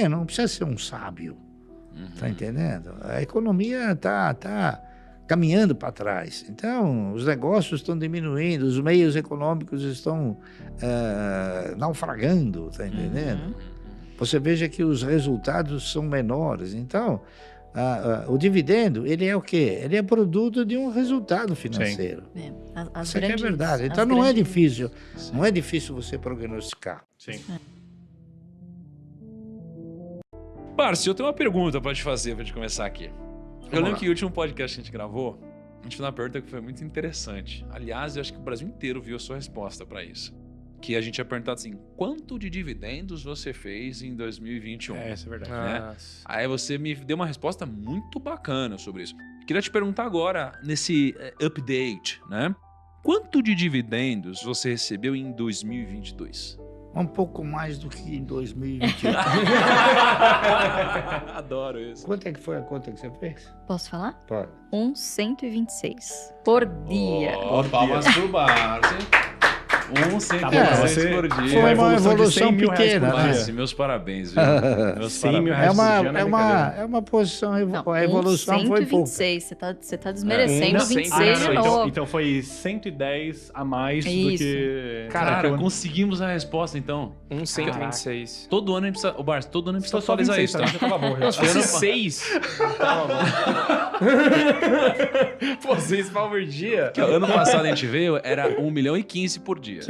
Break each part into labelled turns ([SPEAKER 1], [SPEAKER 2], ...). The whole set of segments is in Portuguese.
[SPEAKER 1] não precisa ser um sábio, tá entendendo? A economia tá caminhando para trás. Então, os negócios estão diminuindo, os meios econômicos estão naufragando, tá entendendo? Você veja que os resultados são menores. Então, o dividendo, ele é o quê? Ele é produto de um resultado financeiro. Isso aqui é verdade. Então, não é difícil. Sim. Não é difícil você prognosticar.
[SPEAKER 2] Sim.
[SPEAKER 3] Márcio, eu tenho uma pergunta para te fazer, para te começar aqui. Eu lembro que o último podcast que a gente gravou, a gente fez uma pergunta que foi muito interessante. Aliás, eu acho que o Brasil inteiro viu a sua resposta para isso. Que a gente tinha perguntado assim, quanto de dividendos você fez em 2021?
[SPEAKER 2] Isso é verdade.
[SPEAKER 3] Né? Aí você me deu uma resposta muito bacana sobre isso. Queria te perguntar agora, nesse update, né? Quanto de dividendos você recebeu em 2022?
[SPEAKER 1] Um pouco mais do que em 2021.
[SPEAKER 3] Adoro isso.
[SPEAKER 1] Quanto é que foi a conta que você fez?
[SPEAKER 4] Posso falar?
[SPEAKER 1] Pode.
[SPEAKER 4] 126 por dia.
[SPEAKER 3] Palmas pro Márcio. 126 por dia.
[SPEAKER 1] Foi uma evolução pequena, né?
[SPEAKER 3] Meus parabéns, viu? Meus
[SPEAKER 2] 100 mil
[SPEAKER 3] parabéns.
[SPEAKER 2] reais
[SPEAKER 1] É uma posição,
[SPEAKER 4] Não,
[SPEAKER 1] a evolução foi pouco.
[SPEAKER 4] 126, você tá desmerecendo 26 de
[SPEAKER 2] então,
[SPEAKER 4] novo.
[SPEAKER 2] então foi 110 a mais do que...
[SPEAKER 3] Cara, conseguimos a resposta, então.
[SPEAKER 5] 126.
[SPEAKER 3] Todo ano a gente precisa... Ô, Barça, todo ano a gente precisa atualizar isso, tá?
[SPEAKER 2] Já tava bom, já.
[SPEAKER 5] Se fosse 6, tava bom. Pô, 6 pau por dia?
[SPEAKER 3] Porque ano passado a gente veio, era 1.015 por dia.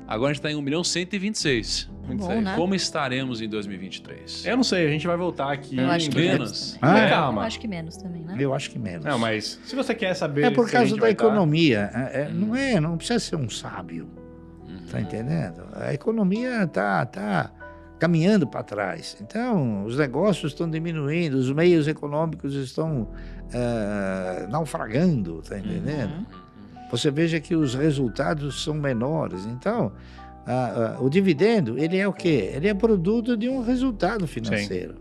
[SPEAKER 3] Agora a gente tá em 1.126.
[SPEAKER 4] Bom, né?
[SPEAKER 3] Como estaremos em 2023?
[SPEAKER 2] Eu não sei, a gente vai voltar aqui.
[SPEAKER 4] Eu acho que
[SPEAKER 3] menos.
[SPEAKER 4] também.
[SPEAKER 2] Calma.
[SPEAKER 4] Eu acho que menos também, né?
[SPEAKER 1] Eu acho que menos.
[SPEAKER 2] Não, mas se você quer saber...
[SPEAKER 1] É por
[SPEAKER 2] se a
[SPEAKER 1] causa
[SPEAKER 2] gente
[SPEAKER 1] da
[SPEAKER 2] vai tá-
[SPEAKER 1] economia. Não precisa ser um sábio. Tá entendendo? A economia tá caminhando para trás. Então, os negócios estão diminuindo, os meios econômicos estão naufragando, tá entendendo? Você veja que os resultados são menores. Então, o dividendo, ele é o quê? Ele é produto de um resultado financeiro.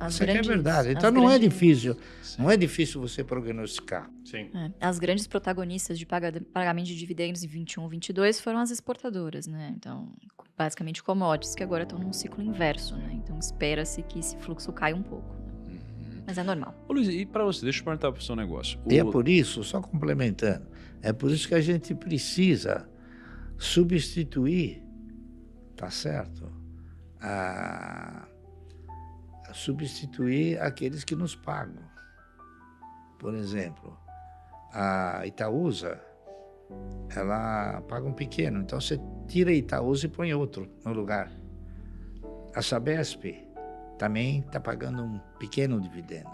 [SPEAKER 1] Isso aqui é verdade. Então, não é difícil. Não é difícil você prognosticar.
[SPEAKER 2] Sim.
[SPEAKER 4] As grandes protagonistas de pagamento de dividendos em 21, 22 foram as exportadoras, né? Então, basicamente commodities, que agora estão num ciclo inverso, né? Então, espera-se que esse fluxo caia um pouco. Mas é normal.
[SPEAKER 3] Ô, Luiz, e para você, deixa eu perguntar para o seu negócio.
[SPEAKER 1] E é por isso, só complementando, é por isso que a gente precisa substituir, tá certo? Substituir aqueles que nos pagam. Por exemplo, a Itaúsa, ela paga um pequeno, então você tira a Itaúsa e põe outro no lugar. A Sabesp também está pagando um pequeno dividendo,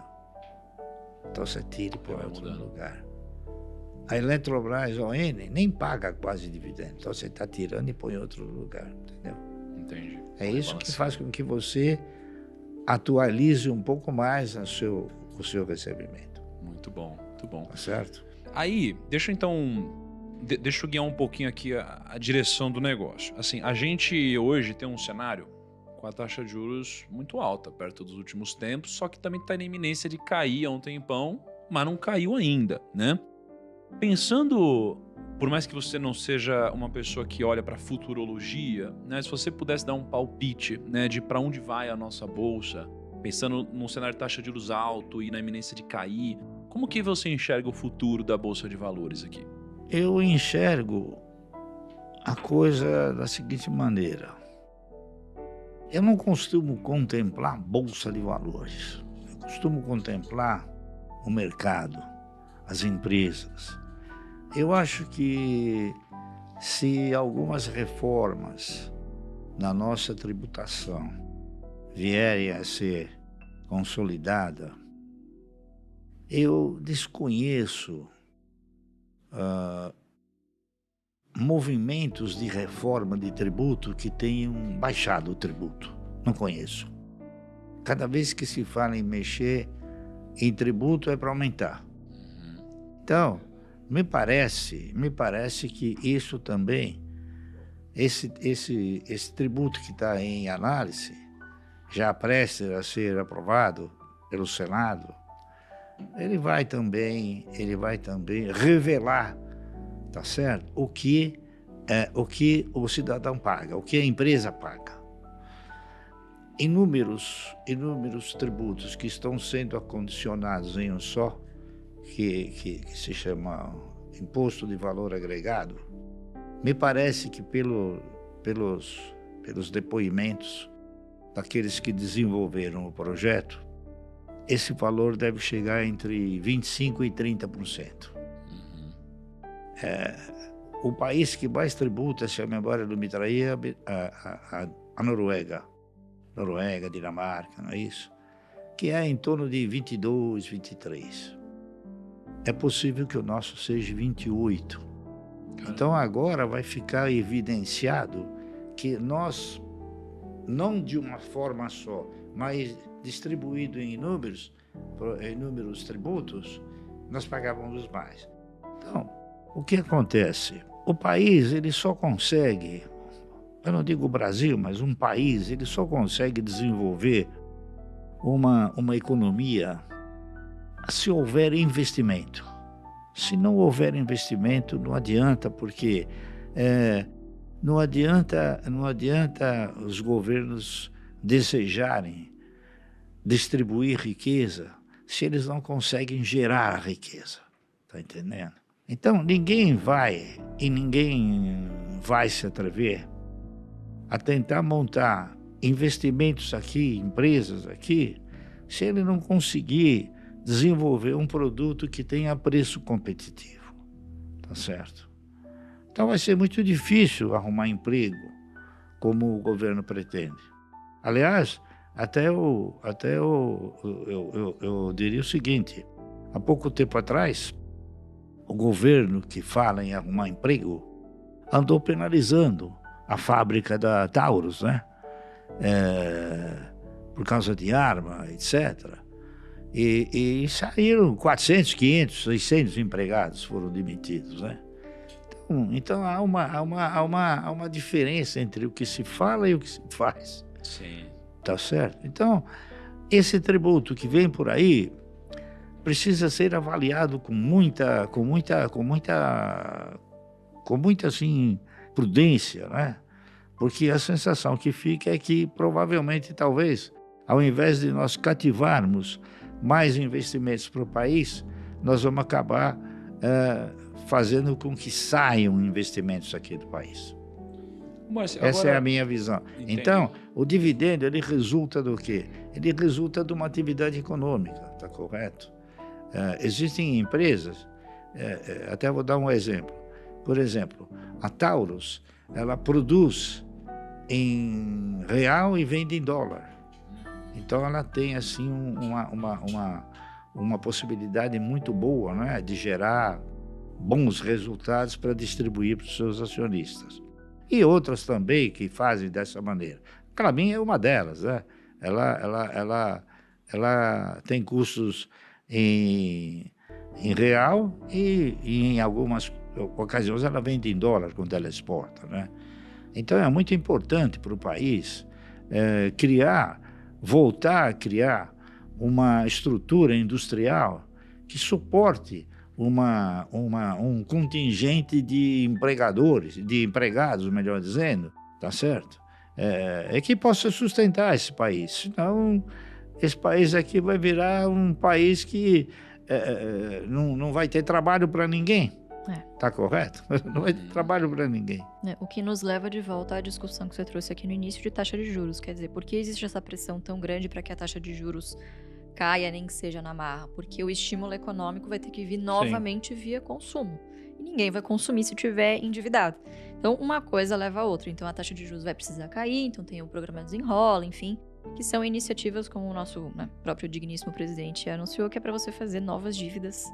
[SPEAKER 1] então você tira e põe outro no lugar. A Eletrobras ON nem paga quase dividendo, então você está tirando e põe outro no lugar, entendeu?
[SPEAKER 3] Entendi.
[SPEAKER 1] É isso que faz com que você atualize um pouco mais o seu recebimento.
[SPEAKER 3] Muito bom, muito bom.
[SPEAKER 1] Tá certo?
[SPEAKER 3] Aí, deixa eu guiar um pouquinho aqui a direção do negócio. Assim, a gente hoje tem um cenário com a taxa de juros muito alta, perto dos últimos tempos, só que também está na iminência de cair há um tempão, mas não caiu ainda, né? Pensando, por mais que você não seja uma pessoa que olha para futurologia, né? Se você pudesse dar um palpite, né, de para onde vai a nossa bolsa, pensando num cenário de taxa de juros alto e na iminência de cair, como que você enxerga o futuro da Bolsa de Valores aqui?
[SPEAKER 1] Eu enxergo a coisa da seguinte maneira. Eu não costumo contemplar Bolsa de Valores. Eu costumo contemplar o mercado, as empresas. Eu acho que se algumas reformas na nossa tributação vierem a ser consolidadas, eu desconheço movimentos de reforma de tributo que tenham baixado o tributo. Não conheço. Cada vez que se fala em mexer em tributo é para aumentar. Então, me parece que isso também, esse tributo que está em análise, já prestes a ser aprovado pelo Senado, ele vai também revelar, tá certo? O que o cidadão paga, o que a empresa paga. inúmeros tributos que estão sendo acondicionados em um só, que se chama Imposto de Valor Agregado. Me parece que pelos depoimentos daqueles que desenvolveram o projeto, esse valor deve chegar entre 25% e 30%. O país que mais tributa, se a memória não me trair, é a Noruega. Noruega, Dinamarca, não é isso? Que é em torno de 22, 23. É possível que o nosso seja 28. Então agora vai ficar evidenciado que nós, não de uma forma só, mas distribuído em inúmeros tributos, nós pagávamos mais. Então, o que acontece? O país, ele só consegue, eu não digo o Brasil, mas um país, ele só consegue desenvolver uma economia se houver investimento. Se não houver investimento, não adianta, porque não adianta os governos desejarem distribuir riqueza se eles não conseguem gerar a riqueza. Está entendendo? Então, ninguém vai se atrever a tentar montar investimentos aqui, empresas aqui, se ele não conseguir desenvolver um produto que tenha preço competitivo. Tá certo? Então vai ser muito difícil arrumar emprego, como o governo pretende. Aliás, eu diria o seguinte: há pouco tempo atrás, o governo que fala em arrumar emprego andou penalizando a fábrica da Taurus, né? Por causa de arma, etc. E saíram 400, 500, 600 empregados foram demitidos, né? Então há uma diferença entre o que se fala e o que se faz.
[SPEAKER 3] Sim.
[SPEAKER 1] Tá certo? Então, esse tributo que vem por aí precisa ser avaliado com muita assim, prudência, né? Porque a sensação que fica é que provavelmente, talvez, ao invés de nós cativarmos mais investimentos para o país, nós vamos acabar fazendo com que saiam investimentos aqui do país.
[SPEAKER 3] Márcio,
[SPEAKER 1] Essa
[SPEAKER 3] agora...
[SPEAKER 1] é a minha visão.
[SPEAKER 3] Entendi.
[SPEAKER 1] Então, o dividendo, ele resulta do quê? Ele resulta de uma atividade econômica, está correto? Existem empresas, até vou dar um exemplo. Por exemplo, a Taurus, ela produz em real e vende em dólar. Então, ela tem, assim, uma possibilidade muito boa, né, de gerar bons resultados para distribuir para os seus acionistas. E outras também que fazem dessa maneira. A Klabin é uma delas, né? Ela tem custos em real e em algumas ocasiões ela vende em dólar quando ela exporta, né? Então é muito importante para o país voltar a criar uma estrutura industrial que suporte um contingente de empregados, melhor dizendo, tá certo? Que possa sustentar esse país. Senão, esse país aqui vai virar um país que não vai ter trabalho para ninguém. Tá correto? Não vai ter trabalho para ninguém.
[SPEAKER 4] O que nos leva de volta à discussão que você trouxe aqui no início de taxa de juros. Quer dizer, por que existe essa pressão tão grande para que a taxa de juros caia, nem que seja na marra? Porque o estímulo econômico vai ter que vir novamente via consumo. E ninguém vai consumir se tiver endividado. Então, uma coisa leva a outra. Então, a taxa de juros vai precisar cair, então tem o programa Desenrola, enfim, que são iniciativas como o nosso próprio digníssimo presidente anunciou, que é para você fazer novas dívidas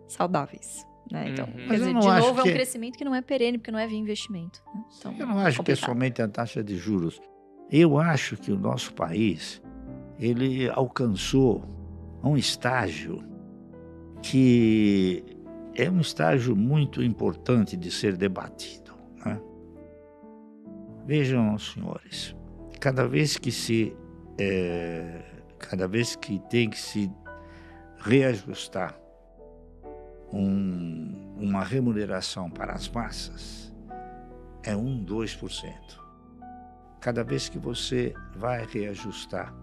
[SPEAKER 4] saudáveis. Né? Então, quer dizer, de novo, é um crescimento que não é perene, porque não é via investimento. Né? Então,
[SPEAKER 1] eu não acho que é somente a taxa de juros. Eu acho que o nosso país, ele alcançou um estágio que é um estágio muito importante de ser debatido, né? Vejam, senhores, cada vez que tem que se reajustar uma remuneração para as massas, é 2%. cada vez que você vai reajustar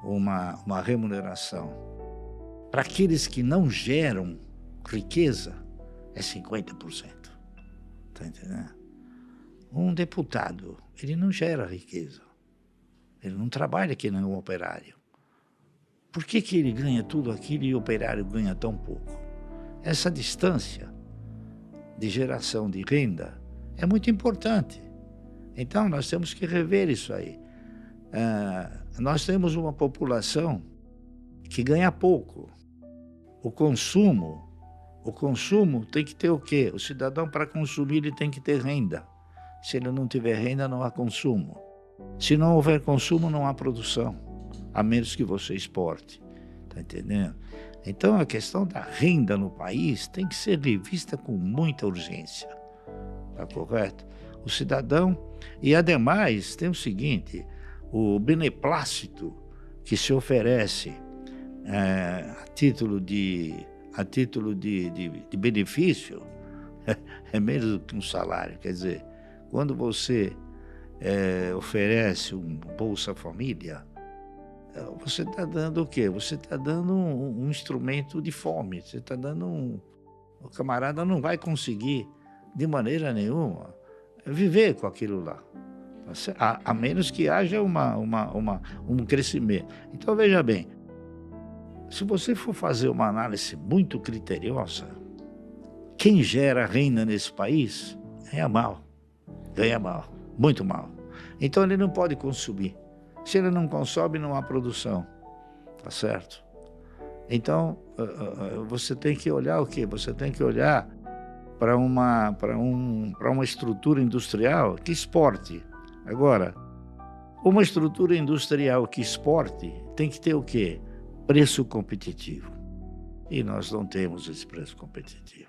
[SPEAKER 1] uma remuneração para aqueles que não geram riqueza, é 50%. Está entendendo? Um deputado, ele não gera riqueza. Ele não trabalha que nem um operário. Por que ele ganha tudo aquilo e o operário ganha tão pouco? Essa distância de geração de renda é muito importante. Então, nós temos que rever isso aí. Nós temos uma população que ganha pouco. O consumo tem que ter o quê? O cidadão, para consumir, ele tem que ter renda. Se ele não tiver renda, não há consumo. Se não houver consumo, não há produção, a menos que você exporte. Está entendendo? Então, a questão da renda no país tem que ser revista com muita urgência. Está correto? O cidadão... E, ademais, tem o seguinte, o beneplácito que se oferece a título de benefício é menos do que um salário. Quer dizer, quando você oferece um Bolsa Família, você está dando o quê? Você está dando um instrumento de fome. Você está dando o camarada não vai conseguir, de maneira nenhuma, viver com aquilo lá. A menos que haja um crescimento. Então, veja bem, se você for fazer uma análise muito criteriosa, quem gera renda nesse país ganha mal, muito mal. Então, ele não pode consumir. Se ele não consome, não há produção, tá certo? Então, você tem que olhar o quê? Você tem que olhar para uma estrutura industrial que exporte. Agora, uma estrutura industrial que exporte tem que ter o quê? Preço competitivo. E nós não temos esse preço competitivo.